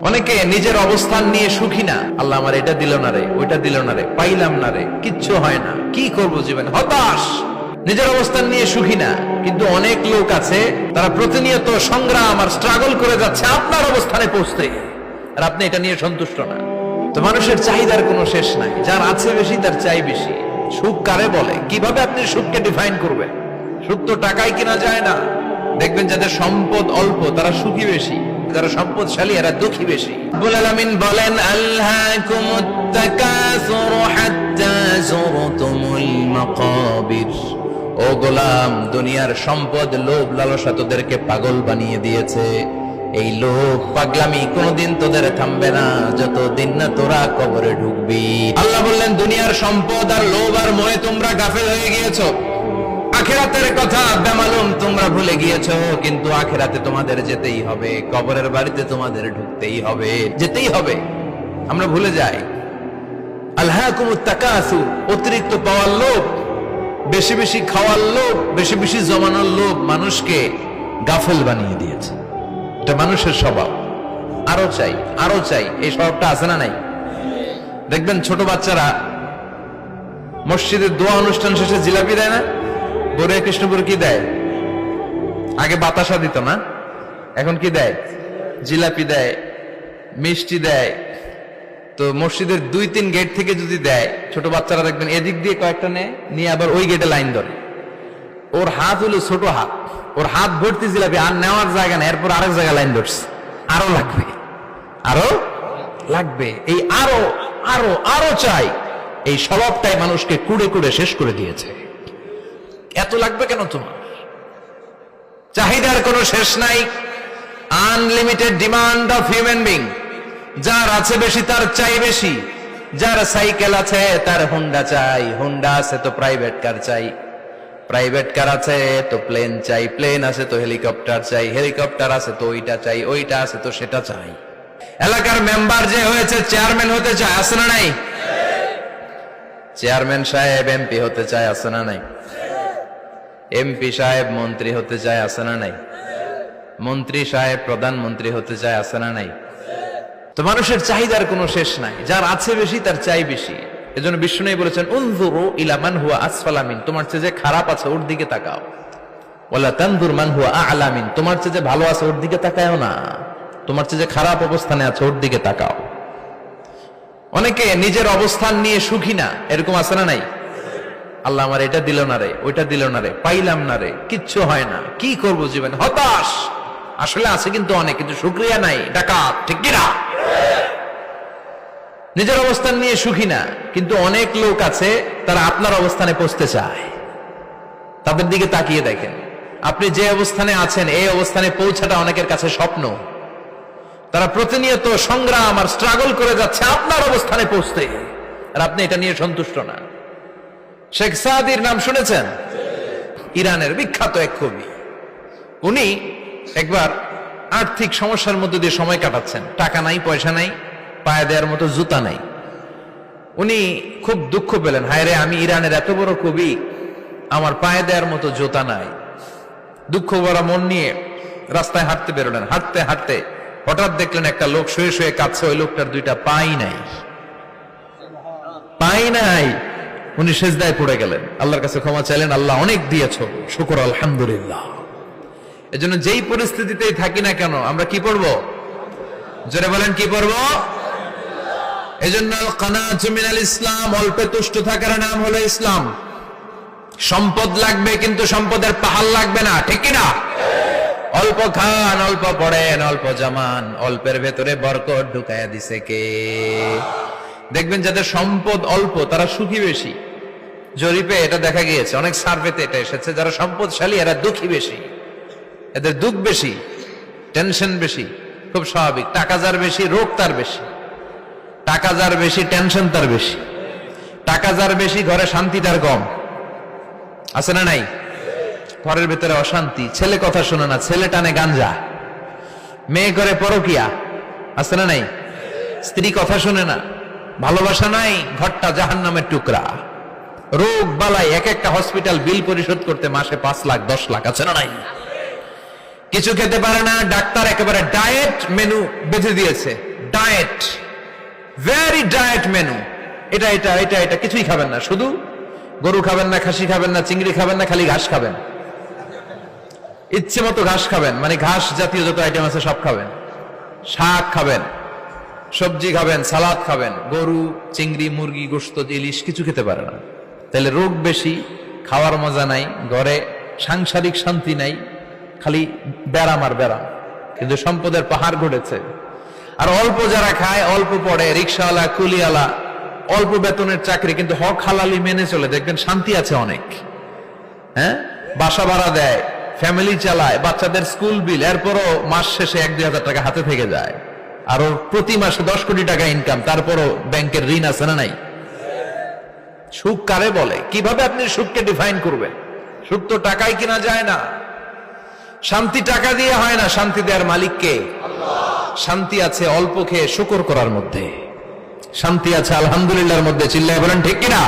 অনেকে নিজের অবস্থান নিয়ে সুখী না। আল্লাহ আমার এটা দিল না রে, ওইটা দিল না রে, পাইলাম না রে, কিচ্ছু হয় না, কি করবো জীবনে, হতাশ। নিজের অবস্থান নিয়ে সুখী না। কিন্তু অনেক লোক আছে তারা প্রতিনিয়ত সংগ্রাম আর স্ট্রাগল করে যাচ্ছে আপনার অবস্থানে পৌঁছতে, আর আপনি এটা নিয়ে সন্তুষ্ট না। তো মানুষের চাহিদার কোনো শেষ নাই, যার আছে বেশি তার চাই বেশি। সুখ কারে বলে? কিভাবে আপনি সুখকে ডিফাইন করবেন? সুখ তো টাকায় কিনা যায় না। দেখবেন যাদের সম্পদ অল্প তারা সুখী বেশি, যারা সম্পদশালী এরা দুঃখী বেশি। রব্বুল আলামিন বলেন আল্লাকুমুত তাকাসুরু হাত্তা যুরতুমুল মাকাবির। ও গোলাম, দুনিয়ার সম্পদ লোভ লালসা তোদেরকে পাগল বানিয়ে দিয়েছে। এই লোভ পাগলামি কোনোদিন তোদের থামবে না যতদিন না তোরা কবরে ঢুকবি। আল্লাহ বললেন দুনিয়ার সম্পদ আর লোভ আর মোহে তোমরা গাফেল হয়ে গিয়েছো। আখিরাতের কথা বেমালুম তোমরা ভুলে গিয়েছো। কিন্তু আখিরাতে তোমাদের যেতেই হবে, কবরের বাড়িতে তোমাদের ঢুকতেই হবে, যেতেই হবে। আমরা ভুলে যাই। আলহাকুমুত তাকাসুর, অতিরিক্ত পাওয়ার লোভ, বেশি বেশি খাওয়ার লোভ, বেশি বেশি জমানোর লোভ মানুষকে গাফেল বানিয়ে দিয়েছে। এটা মানুষের স্বভাব। আরো চাই, আরো চাই, এই স্বভাবটা আছে না নাই? দেখবেন ছোট বাচ্চারা মসজিদের দোয়া অনুষ্ঠান শেষে জিলাপি দেয় না? বড়িয়া কৃষ্ণপুর কি দেয়? আগে বাতাসা দিত না, এখন কি দেয়? জিলাপি দেয়, মিষ্টি দেয়। তো মসজিদের 2-3 গেট থেকে যদি দেয়, ছোট বাচ্চারা দেখবেন এদিক দিয়ে কয়েকটা নিয়ে আবার ওই গেটে লাইন ধরে। ওর হাত হলো ছোট হাত, ওর হাত ভর্তি জিলাপি, আর নেওয়ার জায়গা না, এরপর আরেক জায়গায় লাইন ধরছে। আরো লাগবে, আরো লাগবে, এই আরো আরো আরো চাই। এই স্বভাবটাই মানুষকে কুড়ে কুড়ে শেষ করে দিয়েছে। এত লাগবে কেন তোমার? চাহিদার কোনো শেষ নাই। Unlimited demand of human being. যার আছে বেশি তার চাই বেশি। যার সাইকেল আছে তার হুন্ডা চাই, হুন্ডা আছে তো প্রাইভেট কার চাই, প্রাইভেট কার আছে তো প্লেন চাই, প্লেন আছে তো হেলিকপ্টার চাই, হেলিকপ্টার আছে তো ওইটা চাই, ওইটা আছে তো সেটা চাই। এলাকার মেম্বার যে হয়েছে চেয়ারম্যান হতে চায়, আছে না নাই? চেয়ারম্যান সাহেব এমপি হতে চায়, আছে না নাই? এমপি সাহেব মন্ত্রী হতে চায়, আছে না নাই? মন্ত্রী সাহেব প্রধানমন্ত্রী হতে চায়, আছে না নাই? তো মানুষের চাহিদার কোনো শেষ নাই। যার আছে বেশি তার চাই বেশি। এজন্য বিষ্ণু বলেছেন উনজুরু ইলা মান হুয়া আসফালা মিন, তোমার চেয়ে যে খারাপ আছে ওর দিকে তাকাও। ওয়ালা তানজুর মান হুয়া আ'লা মিন, তোমার চেয়ে যে ভালো আছে ওর দিকে তাকাও না, তোমার চেয়ে যে খারাপ অবস্থানে আছে ওর দিকে তাকাও। অনেকে নিজের অবস্থান নিয়ে সুখী না, এরকম আছে না নাই? আল্লাহ আমার এটা দিল না রে, ওইটা দিল না রে, পাইলাম না রে, কিচ্ছু হয় না, কি করবো জীবনে, হতাশ। আসলে আছে কিন্তু অনেক, কিন্তু শুকরিয়া নাই, ডাকাত, ঠিক কিনা? নিজের অবস্থান নিয়ে সুখী না। কিন্তু অনেক লোক আছে তারা আপনার অবস্থানে পৌঁছতে চায়। তাদের দিকে তাকিয়ে দেখেন, আপনি যে অবস্থানে আছেন এই অবস্থানে পৌঁছাটা অনেকের কাছে স্বপ্ন। তারা প্রতিনিয়ত সংগ্রাম আর স্ট্রাগল করে যাচ্ছে আপনার অবস্থানে পৌঁছতে, আর আপনি এটা নিয়ে সন্তুষ্ট না। শেখ সাদির নাম শুনেছেন? ইরানের বিখ্যাত এক কবি। উনি একবার আর্থিক সমস্যার মধ্যে দিয়ে সময় কাটাচ্ছেন। টাকা নাই, পয়সা নাই, পায়ে দেওয়ার মতো জুতা নাই। উনি খুব দুঃখ পেলেন, হায় রে, আমি ইরানের এত বড় কবি, আমার পায়ে দেওয়ার মতো জুতা নাই। দুঃখ ভরা মন নিয়ে রাস্তায় হাঁটতে বেরোলেন। হাঁটতে হাঁটতে হঠাৎ দেখলেন একটা লোক শুয়ে শুয়ে কাঁদছে, ওই লোকটার 2টা পাই নাই, পাই নাই। উনি সেজদায় পড়ে গেলেন, আল্লাহর কাছে ক্ষমা চাইলেন, আল্লাহ অনেক দিয়েছ, শুকর আলহামদুলিল্লাহ। এজন্য যেই পরিস্থিতিতেই থাকি না কেন আমরা কি পড়বো? জোরে বলেন, কি পড়বো? এজন্য কানাতু মিনাল ইসলাম, অল্পে তুষ্ট থাকার নাম হলো ইসলাম। সম্পদ লাগবে কিন্তু সম্পদের পাহাড় লাগবে না, ঠিক কিনা? অল্প খান, অল্প পড়েন, অল্প জামান, অল্পের ভেতরে বরকত ঢুকাইয়া দিছে কে? দেখবেন যাদের সম্পদ অল্প তারা সুখী বেশি। জরিপে এটা দেখা গিয়েছে, অনেক সার্ভেতে এটা এসেছে, যারা সম্পদশালী এরা দুঃখী বেশি। এদের দুঃখ বেশি, টেনশন বেশি, খুব স্বাভাবিক। টাকা যার বেশি রোগ তার বেশি, টাকা যার বেশি টেনশন তার বেশি, টাকা যার বেশি ঘরে শান্তি তার কম, আছে না নাই? ঘরের ভেতরে অশান্তি, ছেলে কথা শোনে না, ছেলে টানে গাঞ্জা, মেয়ে করে পরকিয়া, আছে না নাই? স্ত্রী কথা শোনে না, ভালোবাসা নাই, ঘরটা জাহান্নামের টুকরা। রোগ বালাই, এক একটা হসপিটাল বিল পরিশোধ করতে মাসে 5 লাখ 10 লাখ, আছে না নাই? কিছু খেতে পারে না, ডাক্তার একেবারে ডায়েট মেনু বেঁধে দিয়েছে, ডায়েট, ভেরি ডায়েট মেনু, এটা এটা এটা এটা কিছুই খাবেন না, শুধু গরু খাবেন না, খাসি খাবেন না, চিংড়ি খাবেন না, খালি ঘাস খাবেন, ইচ্ছে মতো ঘাস খাবেন, মানে ঘাস জাতীয় যত আইটেম আছে সব খাবেন, শাক খাবেন, সবজি খাবেন, সালাদ খাবেন, গরু, চিংড়ি, মুরগি, গোশত, ইলিশ কিছু খেতে পারে না। তাহলে রোগ বেশি, খাওয়ার মজা নাই, ঘরে সাংসারিক শান্তি নাই, খালি ব্যারাম আর ব্যারাম, কিন্তু সম্পদের পাহাড় ঘটেছে। আর অল্প যারা খায়, অল্প পড়ে, রিক্সাওয়ালা, কুলিওয়ালা, অল্প বেতনের চাকরি, কিন্তু হক হালালি মেনে চলে, দেখবেন শান্তি আছে অনেক। হ্যাঁ, বাসা ভাড়া দেয়, ফ্যামিলি চালায়, বাচ্চাদের স্কুল বিল, এরপরও মাস শেষে 1-2 হাজার টাকা হাতে থেকে যায়। আর ওর প্রতি মাসে 10 কোটি টাকা ইনকাম, তারপরও ব্যাংকের ঋণ আছে না নাই? সুখ কারে বলে? কিভাবে আপনি সুখকে ডিফাইন করবেন? সুখ তো টাকায় কিনা যায় না, শান্তি টাকা দিয়ে হয় না, শান্তি দেওয়ার মালিক কে? শান্তি আছে অল্প খেয়ে শুকর করার মধ্যে, শান্তি আছে আলহামদুলিল্লাহর মধ্যে, চিল্লায় বলেন ঠিক কিনা?